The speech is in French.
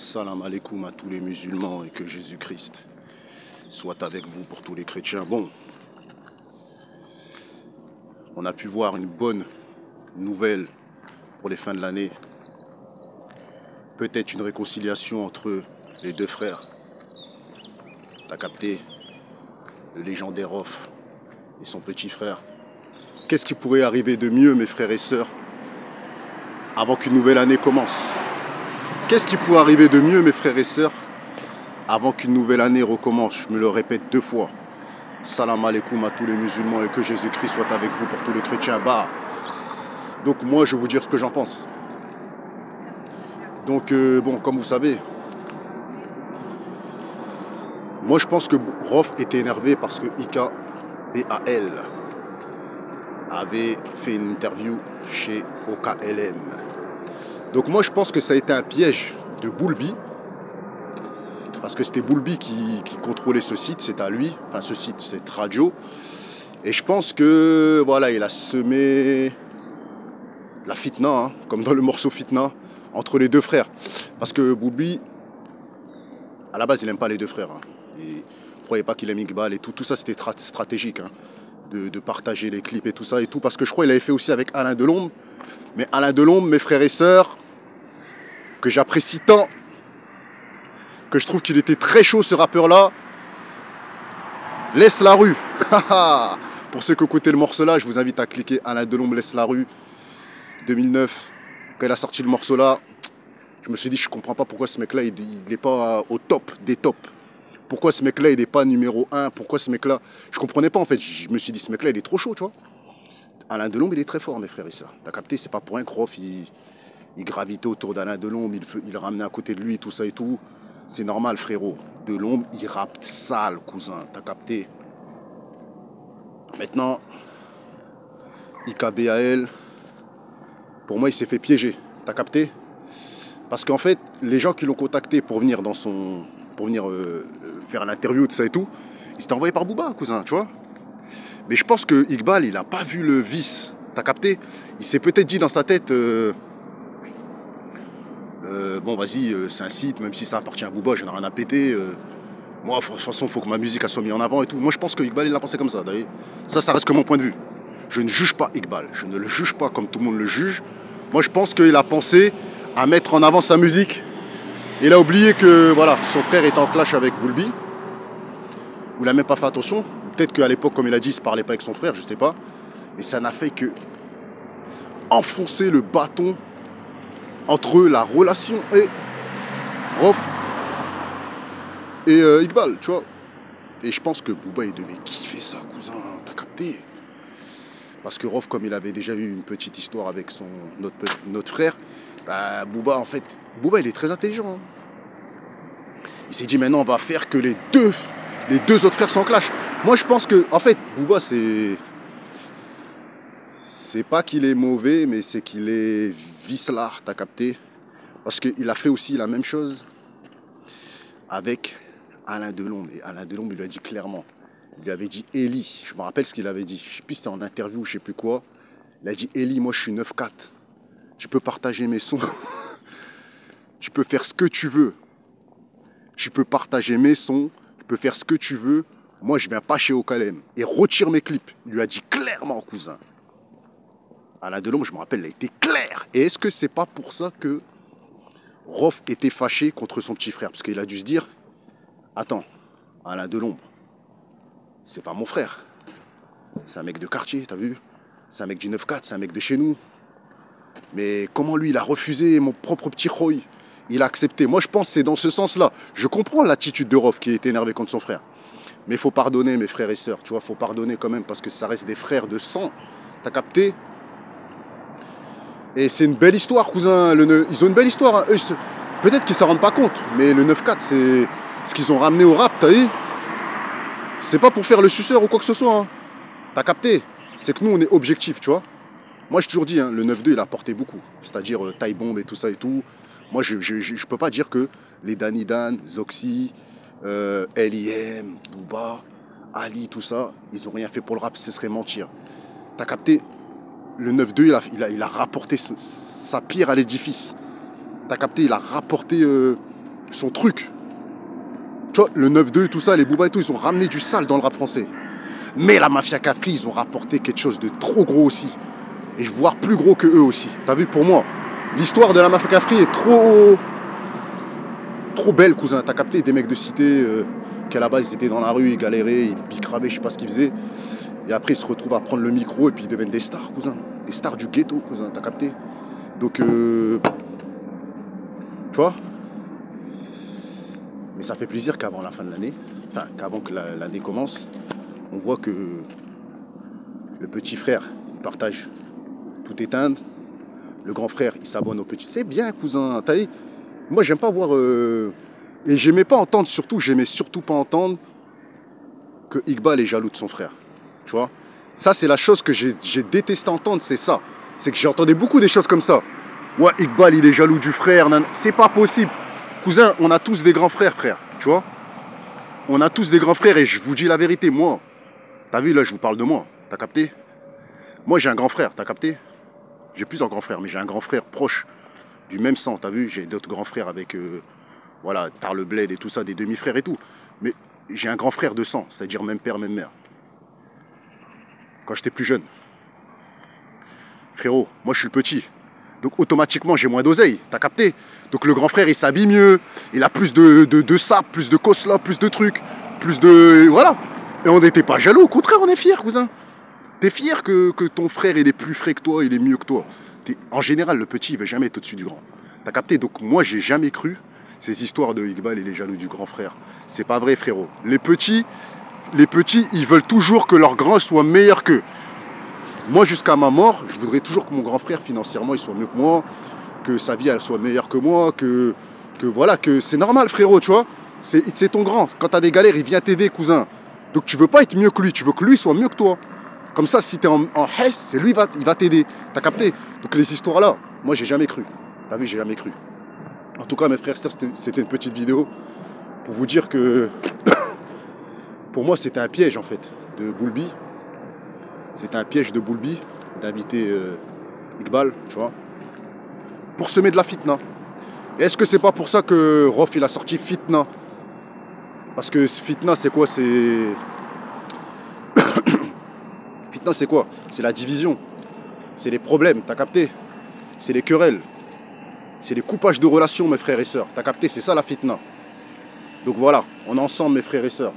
Salam alaikum à tous les musulmans et que Jésus-Christ soit avec vous pour tous les chrétiens. Bon, on a pu voir une bonne nouvelle pour les fins de l'année. Peut-être une réconciliation entre les deux frères. T'as capté? Le légendaire Rof et son petit frère. Qu'est-ce qui pourrait arriver de mieux, mes frères et sœurs, avant qu'une nouvelle année commence? Qu'est-ce qui pourrait arriver de mieux, mes frères et sœurs, avant qu'une nouvelle année recommence? Je me le répète 2 fois. Salam alaikum à tous les musulmans et que Jésus-Christ soit avec vous pour tous les chrétiens. Bah, donc moi, je vais vous dire ce que j'en pense. Donc, bon, comme vous savez, moi, je pense que Rof était énervé parce que Ika BAL avait fait une interview chez OKLM. Donc moi, je pense que ça a été un piège de Boulby, parce que c'était Boulby qui contrôlait ce site, c'est à lui, enfin ce site, cette radio. Et je pense que, voilà, il a semé la fitna, hein, comme dans le morceau Fitna, entre les deux frères. Parce que Boulby, à la base, il n'aime pas les deux frères. Hein. Ne croyez pas qu'il aime Iqbal et tout. Tout ça, c'était stratégique, hein, de partager les clips et tout ça et tout. Parce que je crois qu'il avait fait aussi avec Alain Delombe. Mais Alain Delombe, mes frères et sœurs, que j'apprécie tant, que je trouve qu'il était très chaud ce rappeur-là, Laisse la rue. Pour ceux qui écoutaient le morceau là, je vous invite à cliquer Alain Delombe Laisse la rue 2009. Quand il a sorti le morceau là, je me suis dit je comprends pas pourquoi ce mec là il n'est pas au top des tops. Pourquoi ce mec là il n'est pas numéro 1? Pourquoi ce mec là, je comprenais pas en fait. Je me suis dit ce mec là il est trop chaud, tu vois. Alain Delombe il est très fort, mes frères et sœurs. T'as capté? C'est pas pour un Rof, il gravitait autour d'Alain Delombe, il ramenait à côté de lui, tout ça et tout. C'est normal, frérot. Delombe, il rappe sale, cousin. T'as capté? Maintenant, IKBAL, pour moi, il s'est fait piéger. T'as capté? Parce qu'en fait, les gens qui l'ont contacté pour venir faire l'interview, tout ça et tout, il s'était envoyé par Booba, cousin, tu vois. Mais je pense que Iqbal, il n'a pas vu le vice. T'as capté? Il s'est peut-être dit dans sa tête... bon, vas-y, c'est un site, même si ça appartient à Booba, j'en ai rien à péter. Moi, de toute façon, il faut que ma musique soit mise en avant et tout. Moi, je pense que Iqbal, il l'a pensé comme ça. Ça reste que mon point de vue. Je ne juge pas Iqbal. Je ne le juge pas comme tout le monde le juge. Moi, je pense qu'il a pensé à mettre en avant sa musique. Il a oublié que, voilà, son frère est en clash avec Boulby. Ou il n'a même pas fait attention. Peut-être qu'à l'époque, comme il a dit, il ne se parlait pas avec son frère, je ne sais pas. Mais ça n'a fait que enfoncer le bâton entre la relation et Rof et Iqbal, tu vois. Et je pense que Booba, il devait kiffer ça, cousin, t'as capté? Parce que Rof, comme il avait déjà eu une petite histoire avec notre frère, bah, Booba, en fait, Booba, il est très intelligent. Hein. Il s'est dit, maintenant, on va faire que les deux autres frères sont en clash. Moi, je pense que, en fait, Booba, c'est pas qu'il est mauvais, mais c'est qu'il est vicelard, t'as capté? Parce qu'il a fait aussi la même chose avec Alain Delombe. Et Alain Delombe, il lui a dit clairement, il lui avait dit Eli, je me rappelle ce qu'il avait dit, je sais plus si c'était en interview, je sais plus quoi. Il a dit Eli, moi je suis 9-4, tu peux partager mes sons, tu peux faire ce que tu veux, tu peux partager mes sons, tu peux faire ce que tu veux, moi je viens pas chez OKLM et retire mes clips. Il lui a dit clairement, cousin. Alain Delombe, je me rappelle, il a été clair. Et est-ce que c'est pas pour ça que Rof était fâché contre son petit frère? Parce qu'il a dû se dire, attends, Alain Delombe, c'est pas mon frère. C'est un mec de quartier, t'as vu? C'est un mec du 9-4, c'est un mec de chez nous. Mais comment lui, il a refusé mon propre petit Roy? Il a accepté. Moi, je pense que c'est dans ce sens-là. Je comprends l'attitude de Rof qui est énervé contre son frère. Mais il faut pardonner, mes frères et sœurs. Tu vois, il faut pardonner quand même parce que ça reste des frères de sang. T'as capté? Et c'est une belle histoire, cousin. Ils ont une belle histoire. Hein. Peut-être qu'ils ne s'en rendent pas compte. Mais le 9-4, c'est ce qu'ils ont ramené au rap, t'as vu? C'est pas pour faire le suceur ou quoi que ce soit. Hein. T'as capté? C'est que nous, on est objectifs, tu vois. Moi, j'ai toujours dit, hein, le 9-2, il a apporté beaucoup. C'est-à-dire taille bombe et tout ça et tout. Moi, je peux pas dire que les Danny Dan, Zoxy, LIM, Booba, Ali, tout ça, ils ont rien fait pour le rap. Ce serait mentir. T'as capté? Le 9-2, il a rapporté sa pierre à l'édifice. T'as capté? Il a rapporté son truc. Tu vois, le 9-2, tout ça, les Booba et tout, ils ont ramené du sale dans le rap français. Mais la Mafia Cafri, ils ont rapporté quelque chose de trop gros aussi. Et voire plus gros que eux aussi. T'as vu, pour moi, l'histoire de la Mafia Cafri est trop belle, cousin. T'as capté des mecs de cité qui à la base ils étaient dans la rue, ils galéraient, ils bicravaient, je sais pas ce qu'ils faisaient. Et après ils se retrouvent à prendre le micro et puis ils deviennent des stars, cousin. Des stars du ghetto, cousin, t'as capté. Donc, tu vois. Mais ça fait plaisir qu'avant la fin de l'année, enfin qu'avant que l'année commence, on voit que le petit frère, il partage tout éteindre. Le grand frère, il s'abonne au petit. C'est bien, cousin. T'as dit, moi, j'aime pas voir... Et j'aimais pas entendre, j'aimais surtout pas entendre que Iqbal est jaloux de son frère. Tu vois. Ça, c'est la chose que j'ai détesté entendre, c'est ça. C'est que j'entendais beaucoup des choses comme ça. Ouais, Iqbal, il est jaloux du frère. C'est pas possible. Cousin, on a tous des grands frères, frère. Tu vois. On a tous des grands frères et je vous dis la vérité, moi. T'as vu, là, je vous parle de moi. T'as capté? Moi, j'ai un grand frère, t'as capté? J'ai plusieurs grands frères, mais j'ai un grand frère proche du même sang, t'as vu? J'ai d'autres grands frères avec, voilà, Tarle Bled et tout ça, des demi-frères et tout. Mais j'ai un grand frère de sang, c'est-à-dire même père, même mère. Quand j'étais plus jeune. Frérot, moi je suis le petit. Donc automatiquement, j'ai moins d'oseille, t'as capté? Donc le grand frère, il s'habille mieux, il a plus de sable, plus de cosla, plus de trucs, plus de... Voilà. Et on n'était pas jaloux, au contraire, on est fiers, cousin. T'es fier que ton frère, il est plus frais que toi, il est mieux que toi. En général, le petit, il veut jamais être au-dessus du grand. T'as capté? Donc moi, j'ai jamais cru ces histoires de Iqbal et les jaloux du grand frère. C'est pas vrai, frérot. Les petits, ils veulent toujours que leur grand soit meilleur qu'eux. Moi, jusqu'à ma mort, je voudrais toujours que mon grand frère, financièrement, il soit mieux que moi, que sa vie, elle soit meilleure que moi, que voilà, que c'est normal, frérot, tu vois. C'est ton grand. Quand t'as des galères, il vient t'aider, cousin. Donc tu veux pas être mieux que lui, tu veux que lui soit mieux que toi. Comme ça, si t'es en hess, c'est lui, il va t'aider. T'as capté? Donc les histoires-là, moi, j'ai jamais cru. T'as vu, j'ai jamais cru. En tout cas, mes frères, c'était une petite vidéo pour vous dire que pour moi, c'était un piège, en fait, de Boulby. C'était un piège de Boulby d'inviter Iqbal, tu vois, pour semer de la fitna. Et est-ce que c'est pas pour ça que Rof, il a sorti Fitna? Parce que fitna, c'est quoi? Fitna, c'est quoi? C'est la division. C'est les problèmes, t'as capté? C'est les querelles. C'est les coupages de relations, mes frères et sœurs. T'as capté? C'est ça la fitna. Donc voilà, on est ensemble, mes frères et sœurs.